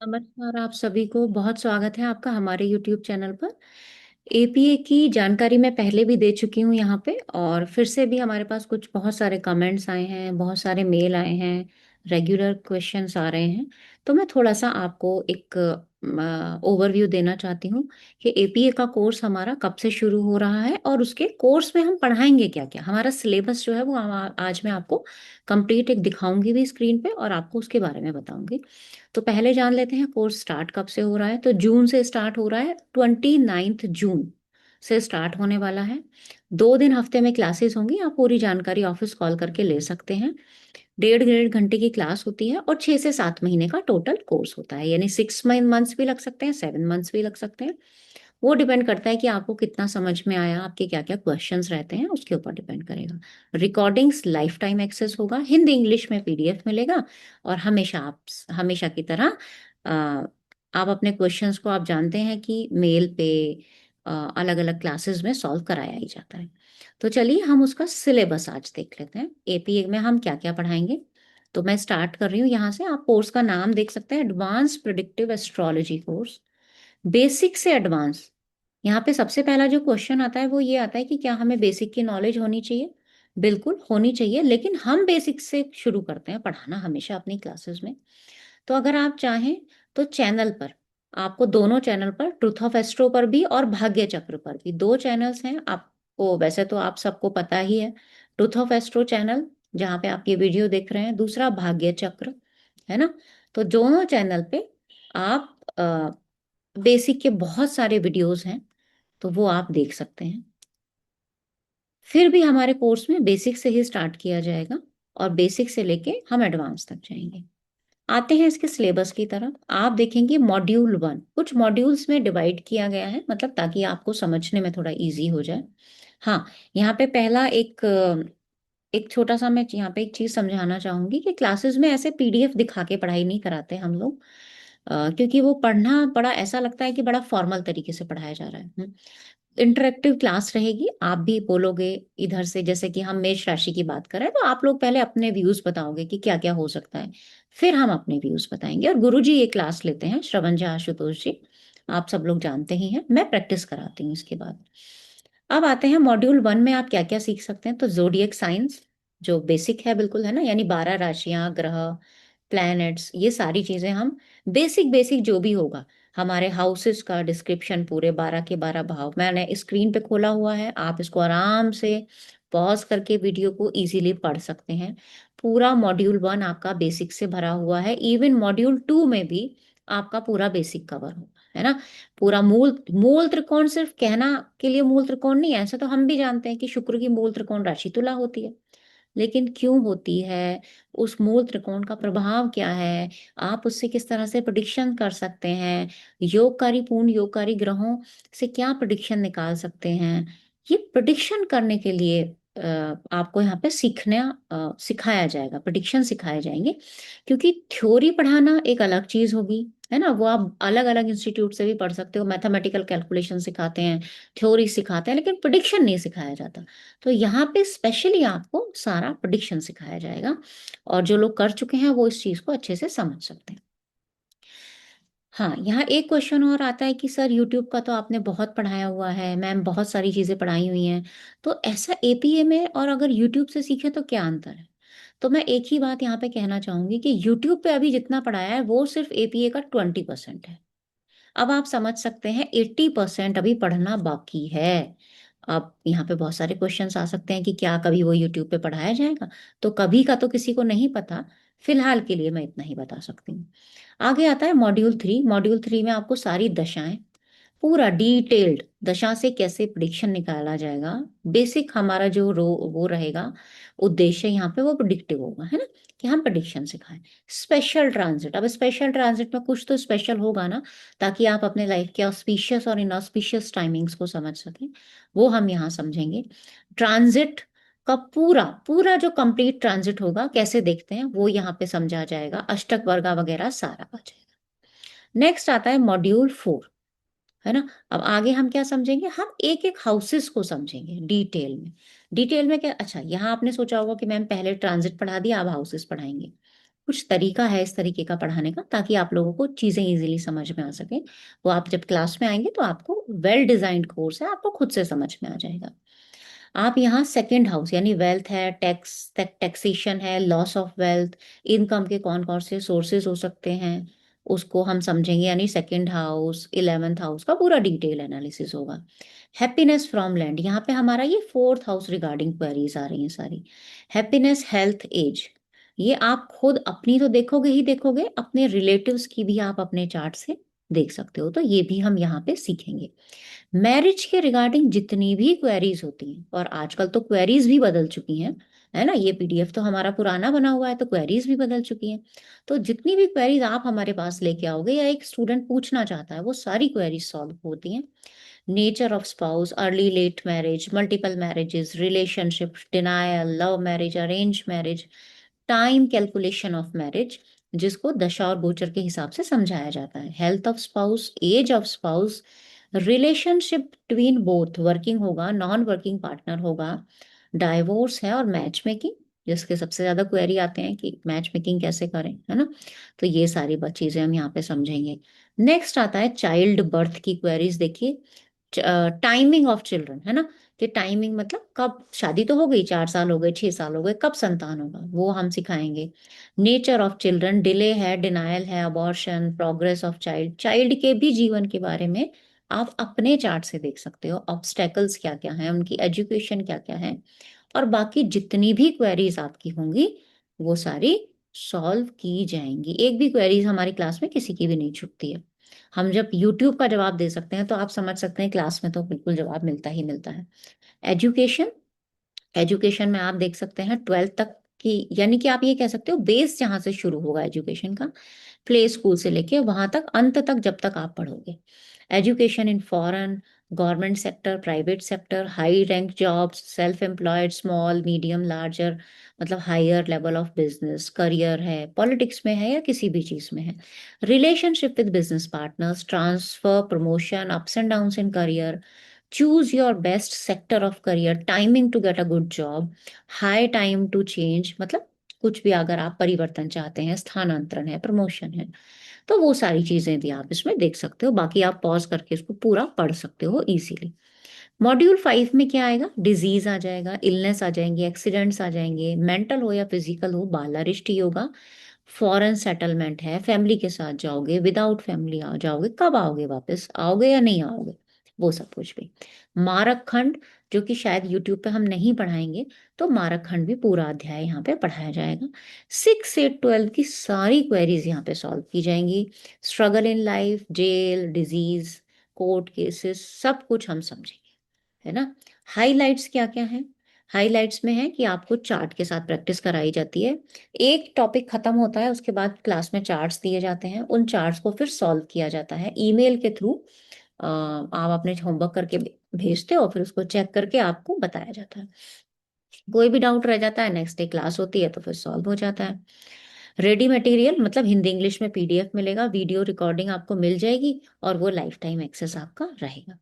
नमस्कार, आप सभी को बहुत स्वागत है आपका हमारे YouTube चैनल पर। एपीए की जानकारी मैं पहले भी दे चुकी हूँ यहाँ पे, और फिर से भी हमारे पास कुछ बहुत सारे कमेंट्स आए हैं, बहुत सारे मेल आए हैं, रेगुलर क्वेश्चंस आ रहे हैं। तो मैं थोड़ा सा आपको एक ओवरव्यू देना चाहती हूँ कि एपीए का कोर्स हमारा कब से शुरू हो रहा है और उसके कोर्स में हम पढ़ाएंगे क्या क्या। हमारा सिलेबस जो है वो आज मैं आपको कंप्लीट एक दिखाऊंगी भी स्क्रीन पे, और आपको उसके बारे में बताऊंगी। तो पहले जान लेते हैं कोर्स स्टार्ट कब से हो रहा है। तो जून से स्टार्ट हो रहा है, 29 जून से स्टार्ट होने वाला है। 2 दिन हफ्ते में क्लासेस होंगी, आप पूरी जानकारी ऑफिस कॉल करके ले सकते हैं। 1.5 1.5 घंटे की क्लास होती है और 6 से 7 महीने का टोटल कोर्स होता है, यानी 6 मंथ्स भी लग सकते हैं, 7 मंथ्स भी लग सकते हैं। वो डिपेंड करता है कि आपको कितना समझ में आया, आपके क्या क्या क्वेश्चंस रहते हैं, उसके ऊपर डिपेंड करेगा। रिकॉर्डिंग्स लाइफ टाइम एक्सेस होगा, हिंदी इंग्लिश में पीडीएफ मिलेगा। और हमेशा आप हमेशा की तरह अ, आप अपने क्वेश्चंस को, आप जानते हैं कि मेल पे अलग अलग क्लासेस में सॉल्व कराया ही जाता है। तो चलिए हम उसका सिलेबस आज देख लेते हैं, एपीए में हम क्या क्या पढ़ाएंगे। तो मैं स्टार्ट कर रही हूँ यहाँ से। आप कोर्स का नाम देख सकते हैं, advance predictive astrology course, basic से एडवांस। यहाँ पे सबसे पहला जो क्वेश्चन आता है वो ये आता है कि क्या हमें बेसिक की नॉलेज होनी चाहिए। बिल्कुल होनी चाहिए, लेकिन हम बेसिक से शुरू करते हैं पढ़ाना हमेशा अपनी क्लासेस में। तो अगर आप चाहें तो चैनल पर, आपको दोनों चैनल पर, ट्रुथ ऑफ एस्ट्रो पर भी और भाग्य चक्र पर भी, 2 चैनल्स हैं आपको। वैसे तो आप सबको पता ही है, ट्रुथ ऑफ एस्ट्रो चैनल जहाँ पे आप ये वीडियो देख रहे हैं, दूसरा भाग्य चक्र, है ना। तो दोनों चैनल पे आप बेसिक के बहुत सारे वीडियोस हैं, तो वो आप देख सकते हैं। फिर भी हमारे कोर्स में बेसिक से ही स्टार्ट किया जाएगा, और बेसिक से लेके हम एडवांस तक जाएंगे। आते हैं इसके सिलेबस की तरफ। आप देखेंगे मॉड्यूल 1 कुछ मॉड्यूल्स में डिवाइड किया गया है, मतलब ताकि आपको समझने में थोड़ा इजी हो जाए। हाँ, यहाँ पे पहला एक छोटा सा मैं यहाँ पे एक चीज समझाना चाहूंगी कि क्लासेस में ऐसे पीडीएफ दिखा के पढ़ाई नहीं कराते हम लोग। क्योंकि वो पढ़ना बड़ा ऐसा लगता है कि बड़ा फॉर्मल तरीके से पढ़ाया जा रहा है। इंटरेक्टिव क्लास रहेगी, आप भी बोलोगे इधर से, जैसे कि हम मेष राशि की बात करें तो आप लोग पहले अपने व्यूज बताओगे कि क्या क्या हो सकता है, फिर हम अपने व्यूज बताएंगे। और गुरुजी ये क्लास लेते हैं, श्रवण झा आशुतोष जी, आप सब लोग जानते ही हैं, मैं प्रैक्टिस कराती हूँ इसके बाद। अब आते हैं मॉड्यूल 1 में आप क्या क्या सीख सकते हैं। तो जोडियक साइंस जो बेसिक है बिल्कुल, है ना, यानी 12 राशियां, ग्रह, प्लैनेट्स, ये सारी चीजें हम बेसिक बेसिक जो भी होगा, हमारे हाउसेस का डिस्क्रिप्शन, पूरे 12 के 12 भाव मैंने स्क्रीन पे खोला हुआ है, आप इसको आराम से पॉज करके वीडियो को इजीली पढ़ सकते हैं। पूरा मॉड्यूल 1 आपका बेसिक से भरा हुआ है, इवन मॉड्यूल 2 में भी आपका पूरा बेसिक कवर होगा, है ना। पूरा मूल मूल त्रिकोण सिर्फ कहना के लिए मूल त्रिकोण नहीं है, ऐसा तो हम भी जानते हैं कि शुक्र की मूल त्रिकोण राशि तुला होती है। लेकिन क्यों होती है, उस मूल त्रिकोण का प्रभाव क्या है, आप उससे किस तरह से प्रिडिक्शन कर सकते हैं, योगकारी पूर्ण योगकारी ग्रहों से क्या प्रिडिक्शन निकाल सकते हैं, ये प्रिडिक्शन करने के लिए आपको यहाँ पे सिखाया जाएगा, प्रिडिक्शन सिखाए जाएंगे। क्योंकि थ्योरी पढ़ाना एक अलग चीज होगी, है ना, वो आप अलग अलग इंस्टीट्यूट से भी पढ़ सकते हो, मैथमेटिकल कैलकुलेशन सिखाते हैं, थ्योरी सिखाते हैं, लेकिन प्रिडिक्शन नहीं सिखाया जाता। तो यहाँ पे स्पेशली आपको सारा प्रिडिक्शन सिखाया जाएगा, और जो लोग कर चुके हैं वो इस चीज को अच्छे से समझ सकते हैं। हाँ, यहाँ एक क्वेश्चन और आता है कि सर यूट्यूब का तो आपने बहुत पढ़ाया हुआ है, मैम बहुत सारी चीजें पढ़ाई हुई हैं, तो ऐसा एपीए में और अगर यूट्यूब से सीखे तो क्या अंतर है। तो मैं एक ही बात यहाँ पे कहना चाहूंगी कि यूट्यूब पे अभी जितना पढ़ाया है वो सिर्फ एपीए का 20% है। अब आप समझ सकते हैं 80% अभी पढ़ना बाकी है। अब यहाँ पे बहुत सारे क्वेश्चंस आ सकते हैं कि क्या कभी वो यूट्यूब पे पढ़ाया जाएगा। तो कभी का तो किसी को नहीं पता, फिलहाल के लिए मैं इतना ही बता सकती हूँ। आगे आता है मॉड्यूल 3। मॉड्यूल 3 में आपको सारी दशाएं, पूरा डिटेल्ड दशा से कैसे प्रिडिक्शन निकाला जाएगा, बेसिक हमारा जो वो रहेगा, उद्देश्य यहाँ पे वो प्रिडिक्टिव होगा, है ना, कि हम प्रिडिक्शन सिखाएं। स्पेशल ट्रांजिट, अब स्पेशल ट्रांजिट में कुछ तो स्पेशल होगा ना, ताकि आप अपने लाइफ के ऑस्पिशियस और इनऑस्पिशियस टाइमिंग्स को समझ सकें, वो हम यहाँ समझेंगे। ट्रांजिट का पूरा पूरा जो कंप्लीट ट्रांजिट होगा कैसे देखते हैं वो यहाँ पे समझा जाएगा, अष्टक वर्गा वगैरह सारा आ जाएगा। नेक्स्ट आता है मॉड्यूल 4, है ना। अब आगे हम क्या समझेंगे, हम एक एक हाउसेस को समझेंगे डिटेल में। डिटेल में क्या, अच्छा यहाँ आपने सोचा होगा कि मैम पहले ट्रांजिट पढ़ा दिया अब हाउसेस पढ़ाएंगे। कुछ तरीका है इस तरीके का पढ़ाने का, ताकि आप लोगों को चीजें इजीली समझ में आ सके। वो आप जब क्लास में आएंगे तो आपको वेल डिजाइंड कोर्स है, आपको खुद से समझ में आ जाएगा। आप यहाँ सेकंड हाउस यानी वेल्थ है, टैक्सेशन है, लॉस ऑफ वेल्थ, इनकम के कौन कौन से सोर्सेज हो सकते हैं, उसको हम समझेंगे। यानी सेकंड हाउस, 11th हाउस का पूरा डिटेल एनालिसिस होगा। हैप्पीनेस फ्रॉम लैंड, यहाँ पे हमारा ये फोर्थ हाउस रिगार्डिंग क्वेरीज आ रही हैं सारी। हैप्पीनेस, हेल्थ, एज, ये आप खुद अपनी तो देखोगे ही देखोगे, अपने रिलेटिव्स की भी आप अपने चार्ट से देख सकते हो, तो ये भी हम यहाँ पे सीखेंगे। मैरिज के रिगार्डिंग जितनी भी क्वेरीज होती हैं, और आजकल तो क्वेरीज भी बदल चुकी हैं, है ना, ये पीडीएफ तो हमारा पुराना बना हुआ है, तो क्वेरीज भी बदल चुकी हैं। तो जितनी भी क्वेरीज आप हमारे पास लेके आओगे या एक स्टूडेंट पूछना चाहता है, वो सारी क्वेरीज सॉल्व होती हैं। Nature of spouse, early late marriage, multiple marriages, relationship, denial, love marriage, arrange marriage, time calculation of marriage, जिसको दशा और गोचर के हिसाब से समझाया जाता है। Health of spouse, age of spouse, relationship between both, working होगा, नॉन वर्किंग पार्टनर होगा, डाइवोर्स है, और मैच मेकिंग, जिसके सबसे ज्यादा क्वेरी आते हैं कि मैच मेकिंग कैसे करें, है ना। तो ये सारी चीजें हम यहाँ पे समझेंगे। नेक्स्ट आता है चाइल्ड बर्थ की क्वेरीज। देखिए, टाइमिंग ऑफ चिल्ड्रन, है ना, कि टाइमिंग मतलब कब शादी तो हो गई, 4 साल हो गए, 6 साल हो गए, कब संतान होगा, वो हम सिखाएंगे। नेचर ऑफ चिल्ड्रन, डिले है, डिनायल है, abortion, progress of child, child के भी जीवन के बारे में आप अपने चार्ट से देख सकते हो, ऑब्स्टेकल्स क्या क्या हैं, उनकी एजुकेशन क्या क्या है, और बाकी जितनी भी क्वेरीज आपकी होंगी वो सारी सॉल्व की जाएंगी। एक भी क्वेरीज हमारी क्लास में किसी की भी नहीं छूटती है। हम जब यूट्यूब का जवाब दे सकते हैं, तो आप समझ सकते हैं क्लास में तो बिल्कुल जवाब मिलता ही मिलता है। एजुकेशन, एजुकेशन में आप देख सकते हैं 12th तक की, यानी कि आप ये कह सकते हो बेस जहां से शुरू होगा एजुकेशन का, प्ले स्कूल से लेके वहां तक, अंत तक जब तक आप पढ़ोगे। Education in foreign, government sector, private sector, high rank jobs, self employed, small, medium, larger, मतलब higher level of business, career है, पॉलिटिक्स में है या किसी भी चीज में है, relationship with business partners, transfer, promotion, ups and downs in career, choose your best sector of career, timing to get a good job, high time to change, मतलब कुछ भी अगर आप परिवर्तन चाहते हैं, स्थानांतरण है, प्रमोशन है, तो वो सारी चीजें भी आप इसमें देख सकते हो। बाकी आप पॉज करके इसको पूरा पढ़ सकते हो इजीली। मॉड्यूल 5 में क्या आएगा, डिजीज आ जाएगा, इलनेस आ जाएंगे, एक्सीडेंट्स आ जाएंगे, मेंटल हो या फिजिकल हो, बालारिष्ट योगा, फॉरेन सेटलमेंट है, फैमिली के साथ जाओगे, विदाउट फैमिली आ जाओगे, कब आओगे, वापस आओगे या नहीं आओगे, वो सब कुछ भी। मारक खंड, जो कि शायद यूट्यूब पे हम नहीं पढ़ाएंगे, तो मारक खंड भी पूरा अध्याय यहाँ पे पढ़ाया जाएगा। 6 से 12 की सारी क्वेरीज यहाँ पे सॉल्व की जाएंगी। Struggle in life, jail, disease, court cases, सब कुछ हम समझेंगे, है ना। हाइलाइट्स क्या क्या है, हाइलाइट्स में है कि आपको चार्ट के साथ प्रैक्टिस कराई जाती है। एक टॉपिक खत्म होता है, उसके बाद क्लास में चार्ट्स दिए जाते हैं, उन चार्ट्स को फिर सॉल्व किया जाता है ईमेल के थ्रू। आप अपने होमवर्क करके भेजते हो, फिर उसको चेक करके आपको बताया जाता है। कोई भी डाउट रह जाता है, नेक्स्ट डे क्लास होती है तो फिर सॉल्व हो जाता है। रेडी मटेरियल मतलब हिंदी इंग्लिश में पीडीएफ मिलेगा, वीडियो रिकॉर्डिंग आपको मिल जाएगी, और वो लाइफ टाइम एक्सेस आपका रहेगा।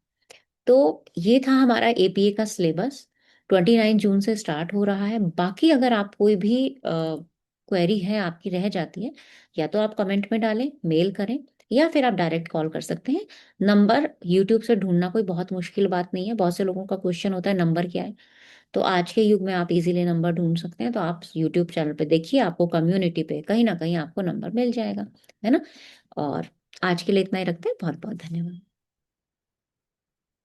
तो ये था हमारा एपीए का सिलेबस, 29 जून से स्टार्ट हो रहा है। बाकी अगर आप कोई भी क्वेरी है आपकी रह जाती है, या तो आप कमेंट में डालें, मेल करें, या फिर आप डायरेक्ट कॉल कर सकते हैं। नंबर यूट्यूब से ढूंढना कोई बहुत मुश्किल बात नहीं है, बहुत से लोगों का क्वेश्चन होता है नंबर क्या है, तो आज के युग में आप इजीली नंबर ढूंढ सकते हैं। तो आप यूट्यूब चैनल पे देखिए, आपको कम्युनिटी पे कहीं ना कहीं आपको नंबर मिल जाएगा, है ना। और आज के लिए इतना ही रखते हैं, बहुत बहुत धन्यवाद।